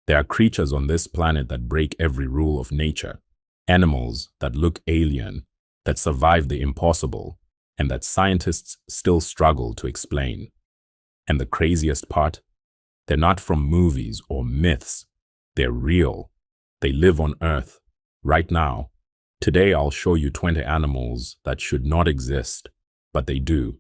There are creatures on this planet that break every rule of nature, animals that look alien, that survive the impossible, and that scientists still struggle to explain. And the craziest part? They're not from movies or myths. They're real. They live on Earth, right now. Today I'll show you 20 animals that should not exist, but they do.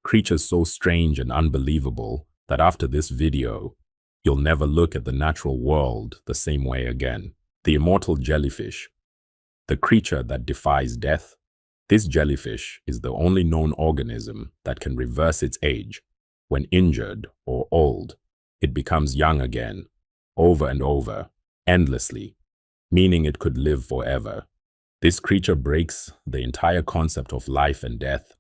Creatures so strange and unbelievable that after this video, you'll never look at the natural world the same way again. The immortal jellyfish, the creature that defies death. This jellyfish is the only known organism that can reverse its age. When injured or old, it becomes young again, over and over, endlessly, meaning it could live forever. This creature breaks the entire concept of life and death,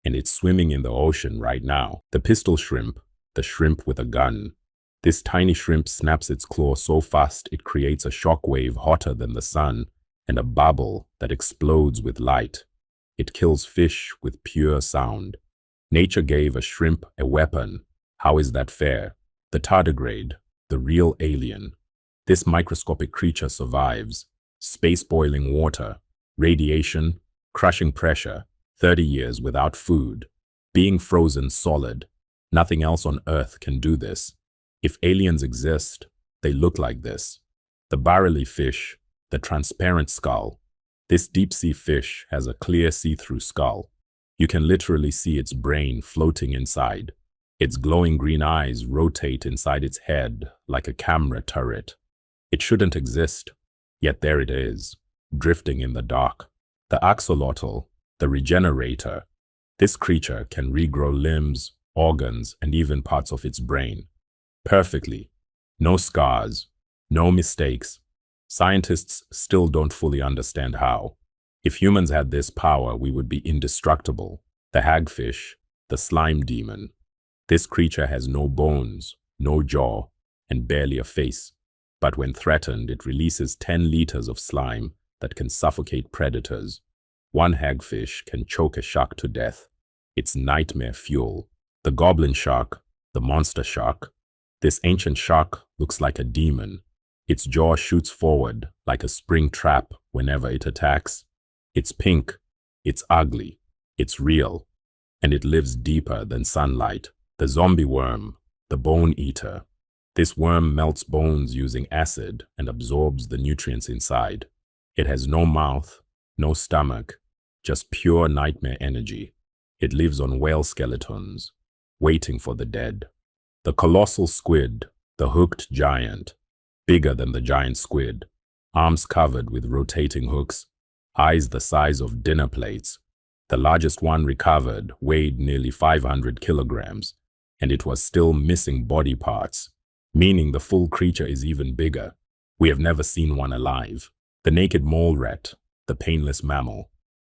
and it's swimming in the ocean right now. The pistol shrimp, the shrimp with a gun. This tiny shrimp snaps its claw so fast it creates a shockwave hotter than the sun and a bubble that explodes with light. It kills fish with pure sound. Nature gave a shrimp a weapon. How is that fair? The tardigrade, the real alien. This microscopic creature survives space boiling water, radiation, crushing pressure, 30 years without food, being frozen solid. Nothing else on Earth can do this. If aliens exist, they look like this. The barrel fish, the transparent skull. This deep-sea fish has a clear see-through skull. You can literally see its brain floating inside. Its glowing green eyes rotate inside its head like a camera turret. It shouldn't exist, yet there it is, drifting in the dark. The axolotl, the regenerator. This creature can regrow limbs, organs, and even parts of its brain. Perfectly. No scars, no mistakes. Scientists still don't fully understand how. If humans had this power, we would be indestructible. The hagfish, the slime demon. This creature has no bones, no jaw, and barely a face. But when threatened, it releases 10 liters of slime that can suffocate predators. One hagfish can choke a shark to death. It's nightmare fuel. The goblin shark, the monster shark. This ancient shark looks like a demon. Its jaw shoots forward like a spring trap whenever it attacks. It's pink, it's ugly, it's real, and it lives deeper than sunlight. The zombie worm, the bone eater. This worm melts bones using acid and absorbs the nutrients inside. It has no mouth, no stomach, just pure nightmare energy. It lives on whale skeletons, waiting for the dead. The colossal squid, the hooked giant, bigger than the giant squid, arms covered with rotating hooks, eyes the size of dinner plates. The largest one recovered weighed nearly 500 kilograms, and it was still missing body parts, meaning the full creature is even bigger. We have never seen one alive. The naked mole rat, the painless mammal.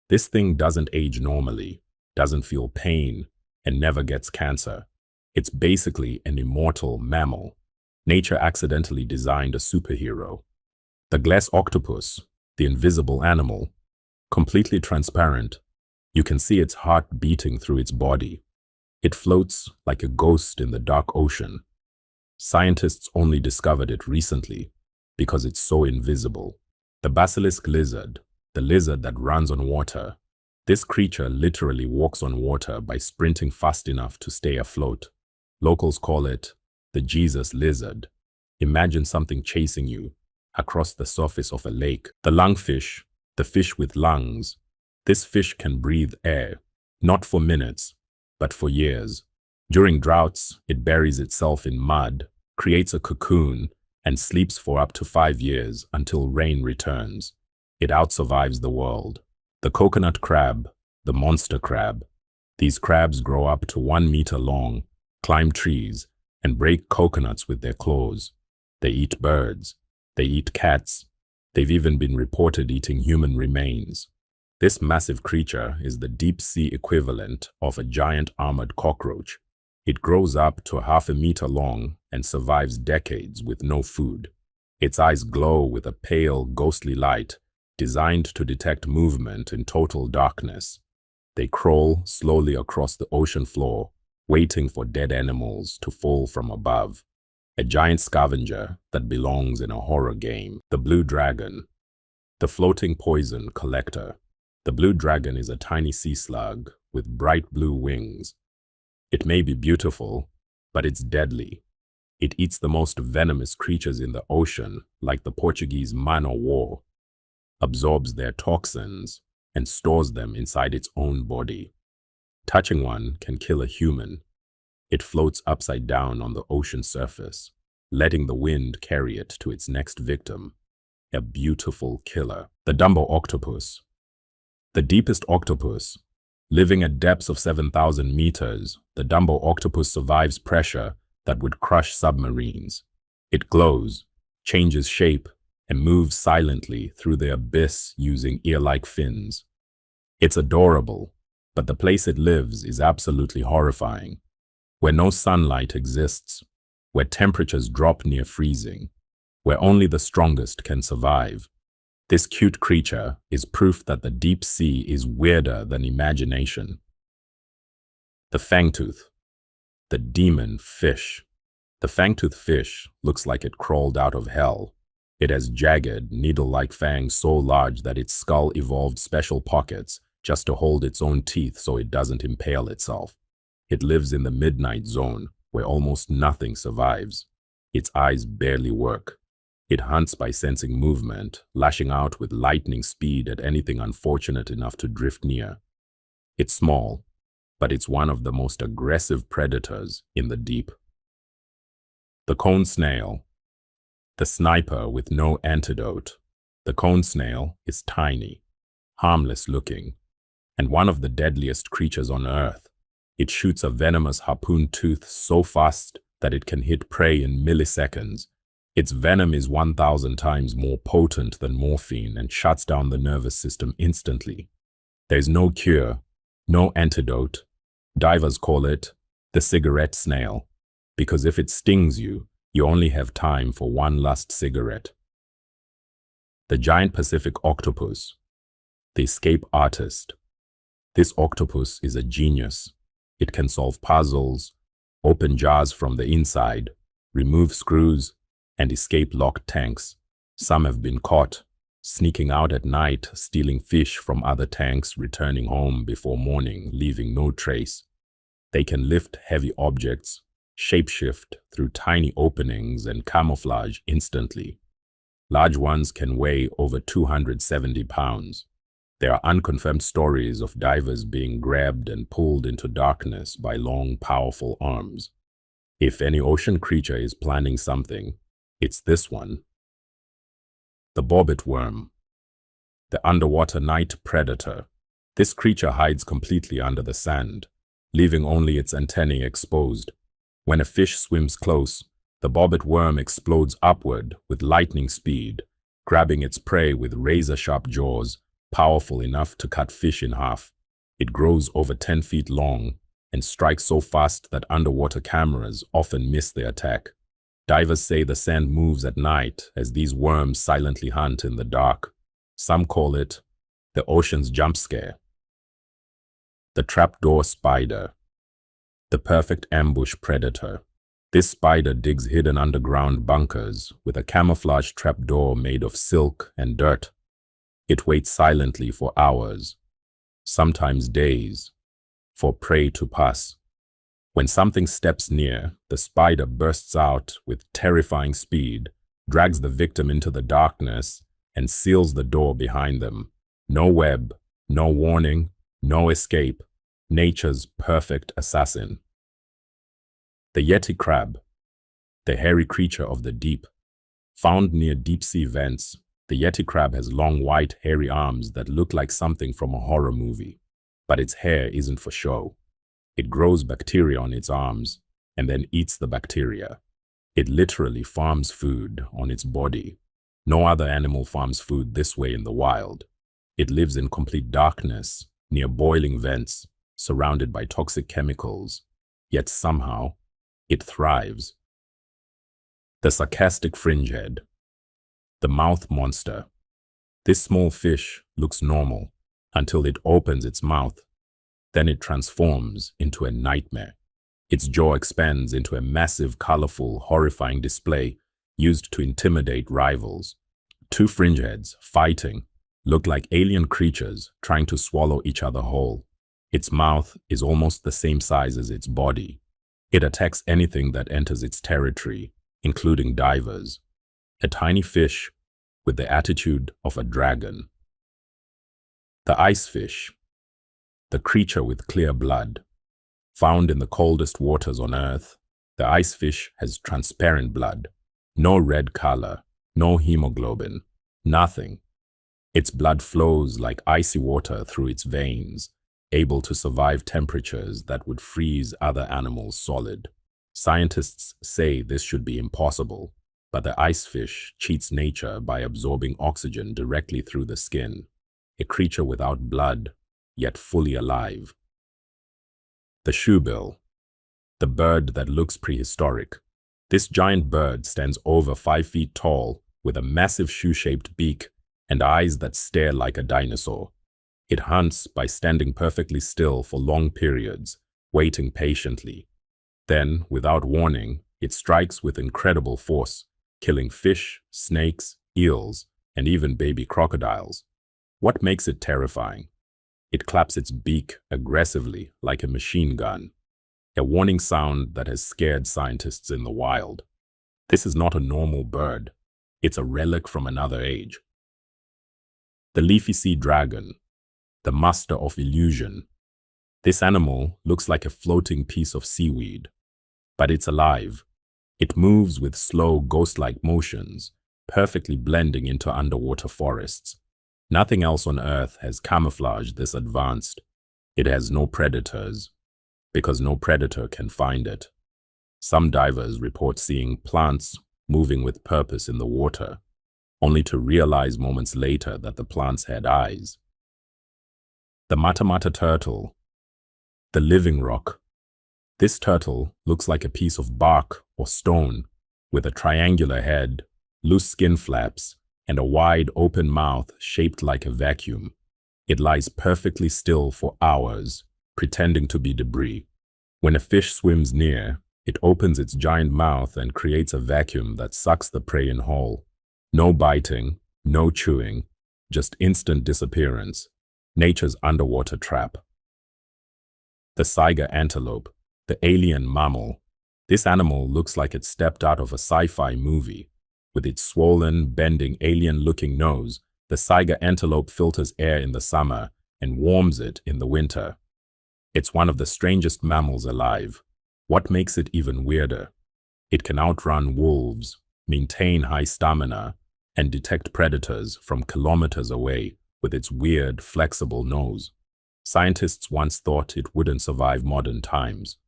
This thing doesn't age normally, doesn't feel pain, and never gets cancer. It's basically an immortal mammal. Nature accidentally designed a superhero. The glass octopus, the invisible animal, completely transparent. You can see its heart beating through its body. It floats like a ghost in the dark ocean. Scientists only discovered it recently because it's so invisible. The basilisk lizard, the lizard that runs on water. This creature literally walks on water by sprinting fast enough to stay afloat. Locals call it the Jesus lizard. Imagine something chasing you across the surface of a lake. The lungfish, the fish with lungs. This fish can breathe air, not for minutes, but for years. During droughts, it buries itself in mud, creates a cocoon, and sleeps for up to 5 years until rain returns. It outsurvives the world. The coconut crab, the monster crab. These crabs grow up to 1 meter long, climb trees, and break coconuts with their claws. They eat birds. They eat cats. They've even been reported eating human remains. This massive creature is the deep-sea equivalent of a giant armored cockroach. It grows up to 1/2 meter long and survives decades with no food. Its eyes glow with a pale, ghostly light designed to detect movement in total darkness. They crawl slowly across the ocean floor, waiting for dead animals to fall from above. a giant scavenger that belongs in a horror game. The blue dragon, the floating poison collector. The blue dragon is a tiny sea slug with bright blue wings. It may be beautiful, but it's deadly. It eats the most venomous creatures in the ocean, like the Portuguese man o' war, absorbs their toxins, and stores them inside its own body. Touching one can kill a human. It floats upside down on the ocean surface, letting the wind carry it to its next victim. A beautiful killer. The Dumbo octopus. The deepest octopus. Living at depths of 7,000 meters, the Dumbo octopus survives pressure that would crush submarines. It glows, changes shape, and moves silently through the abyss using ear-like fins. It's adorable, but the place it lives is absolutely horrifying. Where no sunlight exists, where temperatures drop near freezing, where only the strongest can survive. This cute creature is proof that the deep sea is weirder than imagination. The fangtooth, the demon fish. The fangtooth fish looks like it crawled out of hell. It has jagged, needle-like fangs so large that its skull evolved special pockets just to hold its own teeth so it doesn't impale itself. It lives in the midnight zone, where almost nothing survives. Its eyes barely work. It hunts by sensing movement, lashing out with lightning speed at anything unfortunate enough to drift near. It's small, but it's one of the most aggressive predators in the deep. The cone snail. The sniper with no antidote. The cone snail is tiny, harmless looking, and one of the deadliest creatures on Earth. It shoots a venomous harpoon tooth so fast that it can hit prey in milliseconds. Its venom is 1,000 times more potent than morphine and shuts down the nervous system instantly. There's no cure, no antidote. Divers call it the cigarette snail, because if it stings you, you only have time for one last cigarette. The giant Pacific octopus, the escape artist. This octopus is a genius. It can solve puzzles, open jars from the inside, remove screws, and escape locked tanks. Some have been caught, sneaking out at night, stealing fish from other tanks, returning home before morning, leaving no trace. They can lift heavy objects, shapeshift through tiny openings, and camouflage instantly. Large ones can weigh over 270 pounds. There are unconfirmed stories of divers being grabbed and pulled into darkness by long, powerful arms. If any ocean creature is planning something, it's this one. The bobbit worm, the underwater night predator. This creature hides completely under the sand, leaving only its antennae exposed. When a fish swims close, the bobbit worm explodes upward with lightning speed, grabbing its prey with razor-sharp jaws, powerful enough to cut fish in half. It grows over 10 feet long and strikes so fast that underwater cameras often miss the attack. Divers say the sand moves at night as these worms silently hunt in the dark. Some call it the ocean's jump scare. The trapdoor spider, the perfect ambush predator. This spider digs hidden underground bunkers with a camouflage trapdoor made of silk and dirt. It waits silently for hours, sometimes days, for prey to pass. When something steps near, the spider bursts out with terrifying speed, drags the victim into the darkness, and seals the door behind them. No web, no warning, no escape. Nature's perfect assassin. The yeti crab, the hairy creature of the deep. Found near deep-sea vents, the yeti crab has long white hairy arms that look like something from a horror movie. But its hair isn't for show. It grows bacteria on its arms and then eats the bacteria. It literally farms food on its body. No other animal farms food this way in the wild. It lives in complete darkness, near boiling vents, surrounded by toxic chemicals. Yet somehow, it thrives. The sarcastic fringehead, the mouth monster. This small fish looks normal until it opens its mouth. Then it transforms into a nightmare. Its jaw expands into a massive, colorful, horrifying display used to intimidate rivals. Two fringeheads, fighting, look like alien creatures trying to swallow each other whole. Its mouth is almost the same size as its body. It attacks anything that enters its territory, including divers. A tiny fish with the attitude of a dragon. The ice fish, the creature with clear blood. Found in the coldest waters on Earth, the ice fish has transparent blood. No red color, no hemoglobin, nothing. Its blood flows like icy water through its veins, able to survive temperatures that would freeze other animals solid. Scientists say this should be impossible, but the ice fish cheats nature by absorbing oxygen directly through the skin. A creature without blood, yet fully alive. The shoebill, the bird that looks prehistoric. This giant bird stands over 5 feet tall with a massive shoe-shaped beak and eyes that stare like a dinosaur. It hunts by standing perfectly still for long periods, waiting patiently. Then, without warning, it strikes with incredible force, killing fish, snakes, eels, and even baby crocodiles. What makes it terrifying? It claps its beak aggressively like a machine gun, a warning sound that has scared scientists in the wild. This is not a normal bird. It's a relic from another age. The leafy sea dragon, the master of illusion. This animal looks like a floating piece of seaweed, but it's alive. It moves with slow, ghost-like motions, perfectly blending into underwater forests. Nothing else on Earth has camouflage this advanced. It has no predators, because no predator can find it. Some divers report seeing plants moving with purpose in the water, only to realize moments later that the plants had eyes. The Matamata turtle, the living rock. This turtle looks like a piece of bark or stone with a triangular head, loose skin flaps, and a wide open mouth shaped like a vacuum. It lies perfectly still for hours, pretending to be debris. When a fish swims near, it opens its giant mouth and creates a vacuum that sucks the prey in whole. No biting, no chewing, just instant disappearance. Nature's underwater trap. The saiga antelope, the alien mammal. This animal looks like it stepped out of a sci-fi movie. With its swollen, bending, alien-looking nose, the saiga antelope filters air in the summer and warms it in the winter. It's one of the strangest mammals alive. What makes it even weirder? It can outrun wolves, maintain high stamina, and detect predators from kilometers away with its weird, flexible nose. Scientists once thought it wouldn't survive modern times,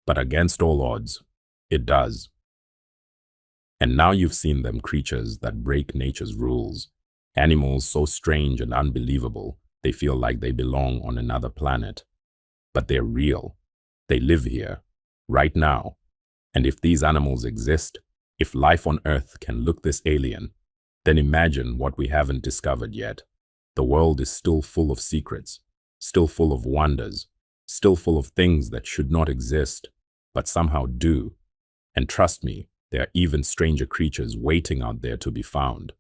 but against all odds, it does. And now you've seen them, creatures that break nature's rules, animals so strange and unbelievable they feel like they belong on another planet. But they're real. They live here, right now. And if these animals exist, if life on Earth can look this alien, then imagine what we haven't discovered yet. The world is still full of secrets, still full of wonders, still full of things that should not exist, but somehow do. And trust me, there are even stranger creatures waiting out there to be found.